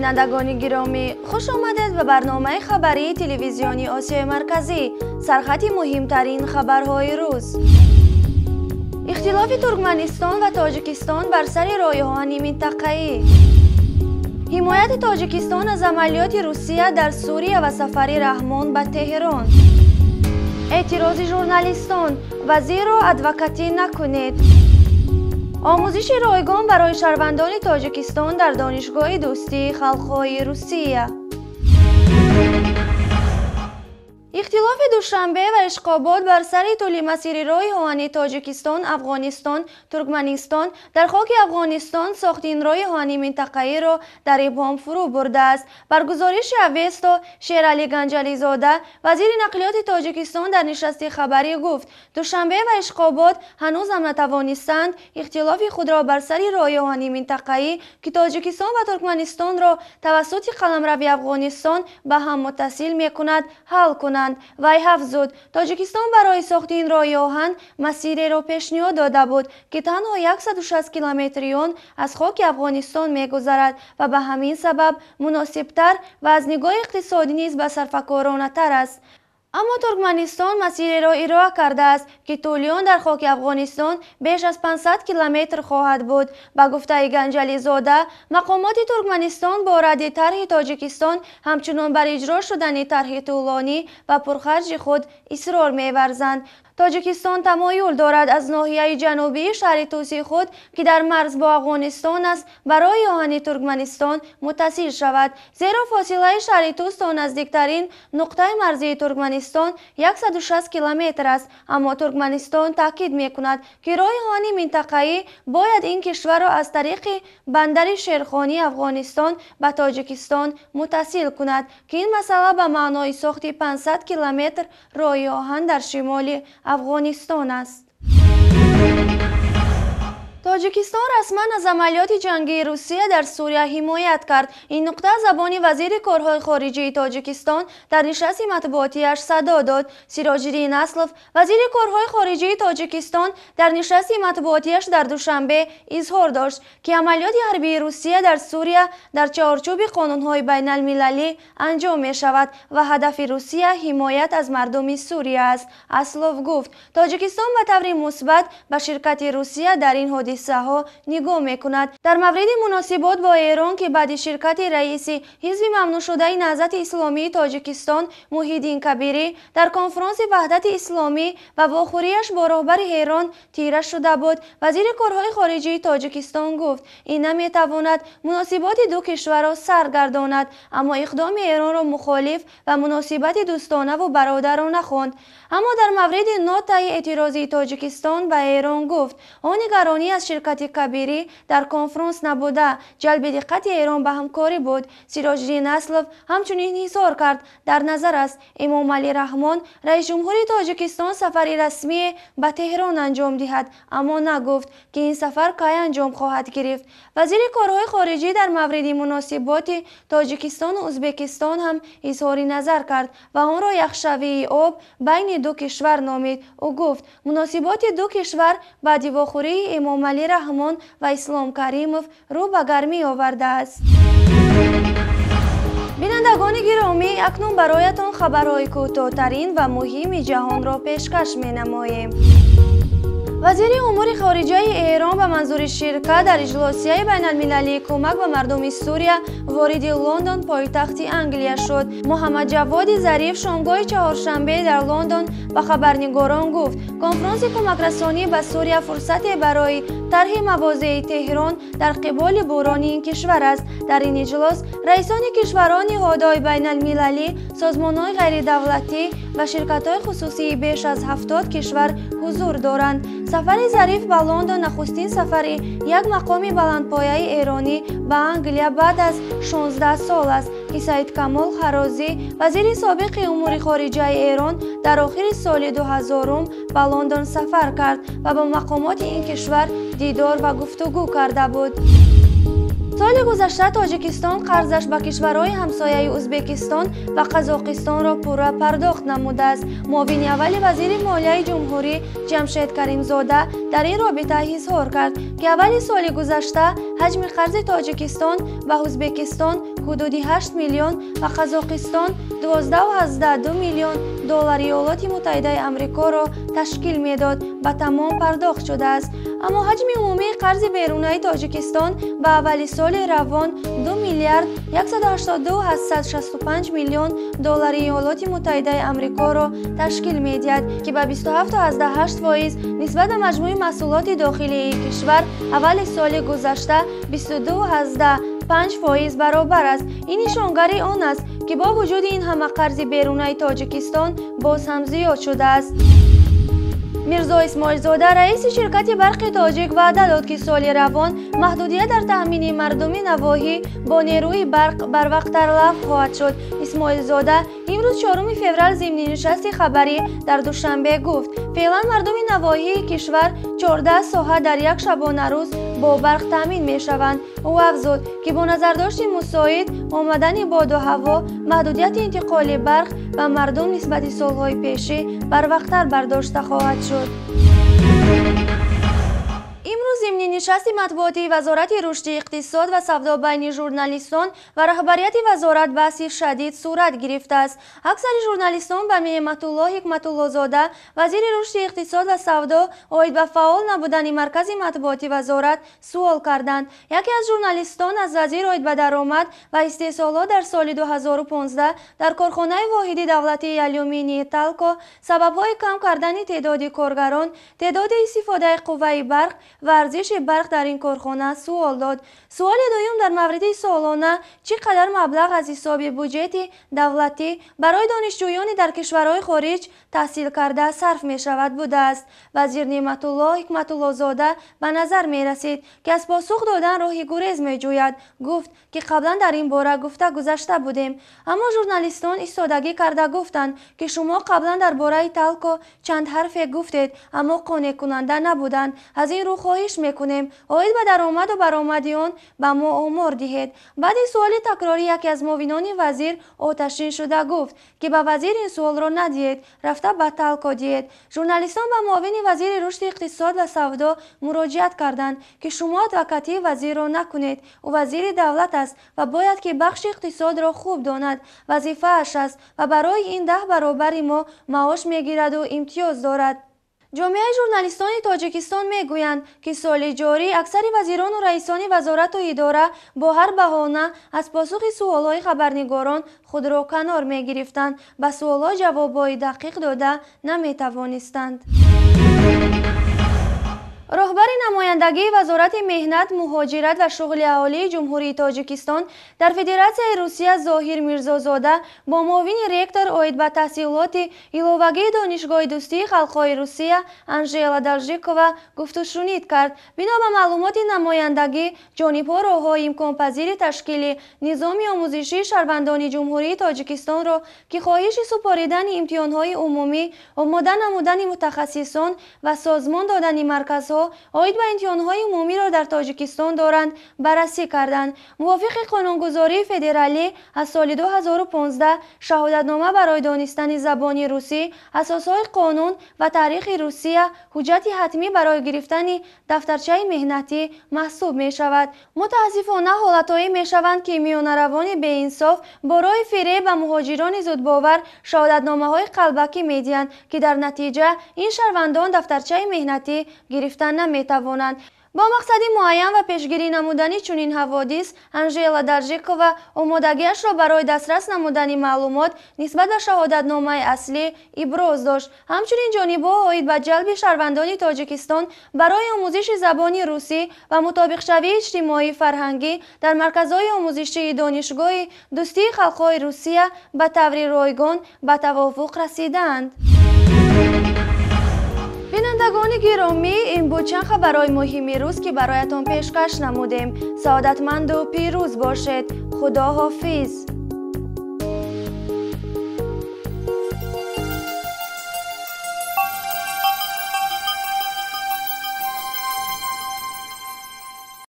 بینندگان گرامی، خوش آمدید به برنامه خبری تلویزیونی آسیای مرکزی. سرخط مهمترین خبرهای روز. اختلاف ترکمنستان و تاجیکستان بر سر راه‌آهن منطقه‌ای. حمایت تاجیکستان از عملیات روسیه در سوریه و سفر رحمان به تهران. اعتراض ژورنالیستان: وزیر را ادوکاتی نکنید. آموزش رایگان برای شهروندان تاجیکستان در دانشگاه دوستی خلق‌های روسیه. اختلاف دوشنبه و اشقابات بر سر طول مسیر راه-آهن تاجیکستان، افغانستان، ترکمنستان در خاک افغانستان ساختین راه-آهن منطقه‌ای را در ابهام فرو برده است. بر گزارش اوستا، شیرعلی گنجلی زاده، وزیر نقلیات تاجیکستان در نشست خبری گفت دوشنبه و اشقابات هنوز هم نتوانستند اختلاف خود را بر سر راه-آهن منطقه‌ای که تاجیکستان و ترکمنستان را توسط قلمرو افغانستان به هم متصل می‌کند حل کنند. وی افزود تاجیکستان برای ساخت این راه-آهن مسیری را پیشنهاد داده بود که تنها 160 کیلومتری آن از خاک افغانستان می‌گذرد و به همین سبب مناسب‌تر و از نگاه اقتصادی نیز به صرفه‌کارانه تر است. اما ترکمنستان مسیری را ارائه کرده است که طول آن در خاک افغانستان بیش از 500 کیلومتر خواهد بود. با گفته گنجلی زاده، مقامات ترکمنستان با رد طرح تاجیکستان همچنان بر اجرا شدن طرح طولانی و پرخرج خود اصرار می‌ورزند. تاجیکستان تمایل دارد از ناحیه جنوبی شهر توسی خود که در مرز با افغانستان است برای آهن ترکمنستان متصل شود، زیرا فاصله شهر توس تا نزدیکترین نقطه مرزی ترکمنستان 160 کیلومتر است. اما ترکمنستان تاکید می‌کند که راه آهن منطقه‌ای باید این کشور را از طریق بندر شیرخانی افغانستان به تاجیکستان متصل کند که این مسئله به معنای ساخت 500 کیلومتر راه آهن در شمال افغانستان است. تاجیکستان رسما از عملیات جنگی روسیه در سوریه حمایت کرد. این نکته زبان وزیر کارهای خارجه تاجیکستان در نشست مطبوعاتی‌اش صدا داد. سیراج‌الدین اسلف، وزیر کارهای خارجه تاجیکستان، در نشست مطبوعاتی‌اش در دوشنبه اظهار داشت که عملیات حربی روسیه در سوریه در چارچوب قانون‌های بین‌المللی انجام می‌شود و هدف روسیه حمایت از مردم سوریه است. اسلف گفت تاجیکستان به طور مثبت به شرکت روسیه در این حادثه ها نگاه میکند. در مورد مناسبات با ایران که بعد شرکت رئیس حزب ممنوع شده نهضت اسلامی تاجیکستان محیدین کبیری در کنفرانس وحدت اسلامی و واخوریش با رهبر ایران تیره شده بود، وزیر کارهای خارجه تاجیکستان گفت این نمیتواند مناسبات دو کشور را سرگرداند، اما اقدام ایران را مخالف و مناسبت دوستانه و برادرانه خواند. اما در مورد نوت اعتراضی تاجیکستان به ایران گفت آن نگرانی از شرکت کبیری در کنفرانس نبوده، جلب دقت ایران به همکاری بود. سیراج‌الدین اسلف همچنین اظهار کرد در نظر است امام علی رحمان رئیس جمهور تاجیکستان سفر رسمی به تهران انجام دهد، اما نگفت که این سفر کی انجام خواهد گرفت. وزیر کارهای خارجه در مورد مناسبات تاجیکستان و ازبکستان هم اظهار نظر کرد و آن را یخشوی آب بین دو کشور نامید. او گفت مناسبات دو کشور با دیواخوری امام علی رحمان و اسلام کریموف رو به گرمی آورده است. بینندگان گرامی، اکنون برایتان خبرهای کوتاه‌ترین و مهم جهان را پیشکش می‌نماییم. وزیر امور خارجه ایران به منظور شرکت در اجلاسیه بین‌المللی کمک به مردم سوریه وارد لندن پایتخت انگلیس شد. محمد جواد ظریف شامگاه چهارشنبه در لندن به خبرنگاران گفت کنفرانس کمک رسانی به سوریه فرصتی برای طرح مواضع تهران در قبال بحران این کشور است. در این اجلاس رئیسان کشوران نهادهای بین‌المللی، سازمان‌های غیردولتی و شرکت‌های خصوصی بیش از 70 کشور حضور دارند. سفر ظریف به لندن نخستین سفر یک مقام بلندپایه ایرانی به انگلیس بعد از 16 سال است که سید کمال خرازی، وزیر سابق امور خارجه ایران، در آخر سال 2000 به لندن سفر کرد و با مقامات این کشور دیدار و گفتگو کرده بود. سال گذشته تاجیکستان قرضش به کشورهای همسایه ازبکستان و قزاقستان را پورا پرداخت نموده است. معاون اول وزیر مالیه جمهوری جمشید کریمزاده در این رابطه اظهار کرد که اول سال گذشته حجم قرض تاجیکستان به ازبکستان حدود 8 میلیون و قزاقستان 12.2 میلیون دلار ایالات متحده آمریکا را تشکیل میداد به تمام پرداخت شده است. اما حجم عمومی قرض بیرونی تاجیکستان به اول سال روان 2 میلیارد 182.865 میلیون دلار ایالات متحده آمریکا را تشکیل میدهد که به 27.8% نسبت به مجموع محصولات داخلی کشور اول سال گذشته 22.5% برابر است. این نشانگر آن است که با وجود این همه قرض بیرونی تاجیکستان باز هم زیاد شده است. میرزا اسماعیل زاده رئیس شرکت برق تاجیک وعده داد که سال روان محدودیت در تامین مردم نواحی با نیروی برق بر وقت لغو خواهد شد. اسماعیل زاده امروز 4 فوریه ضمن نشست خبری در دوشنبه گفت فعلا مردم نواحی کشور 14 ساعت در یک شبانه روز با برق تامین می شوند. او افزود که با نظرداشت مساعد آمدن باد و هوا محدودیت انتقال برق به مردم نسبت سالهای پیشی بر وقت‌تر برداشته خواهد شد. امروز ضمن نشست مطبوعاتی وزارت رشد اقتصاد و سودا بین ژورنالیستان و رهبریت وزارت بحث شدید صورت گرفته است. اکثر ژورنالیستان به نعمت الله حکمت الله زاده وزیر رشد اقتصاد و سودا عاید به فعال نبودن مرکز مطبوعاتی وزارت سوال کردند. یکی از ژورنالیستان از وزیر عاید به درآمد و استحصالات در سال 2015 در کارخانه واحد دولتی آلومینی تالکو سبب‌های کم کردن تعداد کارگران، تعداد استفاده قوه برق و ارزش برق در این کارخانه سوال داد. سوال دوم در مورد سالانه چقدر مبلغ از حساب بودجه دولتی برای دانشجویان در کشورهای خارج تحصیل کرده صرف می شود بوده است. وزیر نعمت الله حکمت الله زاده به نظر می رسید که از پاسخ دادن راه گریز می جوید. گفت که قبلا در این باره گفته گذشته بودیم. اما ژورنالیستان ایستادگی کرده گفتند که شما قبلا در باره تالکو چند حرف گفتید اما قانع کننده نبودند. از این رو خواهش میکنیم عاید به درآمد و برآمدی آن به ما آمار دهید. بعد سوال تکراری یکی از معاونان وزیر آتشین شده گفت که به وزیر این سوال را ندهید، رفته به تالکو دهید. ژورنالیستان به معاون وزیر رشد اقتصاد و سودا مراجعت کردند که شما ادوکاتی وزیر را نکنید. او وزیر دولت است و باید که بخش اقتصاد را خوب داند، وظیفه اش است و برای این 10 برابر ما معاش میگیرد و امتیاز دارد. جامعه ژورنالیستان تاجیکستان میگویند که سال جاری اکثر وزیران و رئیسان وزارت و اداره با هر بهانه از پاسخ سوالهای خبرنگاران خود را کنار میگرفتند، به سوالها جوابهای دقیق داده نمیتوانستند. رهبر نمایندگی وزارت مهنت، مهاجرت و شغل اهالی جمهوری تاجیکستان در فدراسیای روسیه ظاهر میرزازاده با معاون رکتور عاید به تحصیلات ایلوواگی دانشگاه دوستی خلق‌های روسیه انژела دالژیکووا گفت و شنود کرد. بنا به معلومات نمایندگی جانب‌ها راه‌های امکان‌پذیر تشکیل نظام آموزشی شهروندان جمهوری تاجیکستان را که خواهش سپاریدن امتحان‌های عمومی، آماده نمودن متخصصان و سازمان دادن مرکزها عاید به امتحان‌های عمومی را در تاجیکستان دارند بررسی کردند. موافق قانونگذاری فدرالی از سال 2015 شهادتنامه برای دانستن زبان روسی، اساسهای قانون و تاریخ روسیه حجت حتمی برای گرفتن دفترچه مهنتی محسوب می شود. متاسفانه حالتهایی می شوند که میانروان به انصاف برای فریب به مهاجران زودباور شهادتنامه‌های قلبکی می‌دهند که در نتیجه این شهروندان دفترچه مهنتی گرفتن نمیتوانند. با مقصد معین و پیشگیری نمودن چنین حوادث انژela دالژیکووا آمادگیش را برای دسترس نمودن معلومات نسبت به شهادتنامه اصلی ابراز داشت. همچنین جانب‌ها عاید به جلب شهروندان تاجیکستان برای آموزش زبان روسی و مطابق شوی اجتماعی فرهنگی در مرکزهای آموزشی دانشگاه دوستی خلق‌های روسیه به طور رایگان به توافق رسیدند. بینندگان گرامی، این بود چند خبرهای مهم روز که برایتان پیشکش نمودیم. سعادتمند و پیروز باشید. خدا حافظ.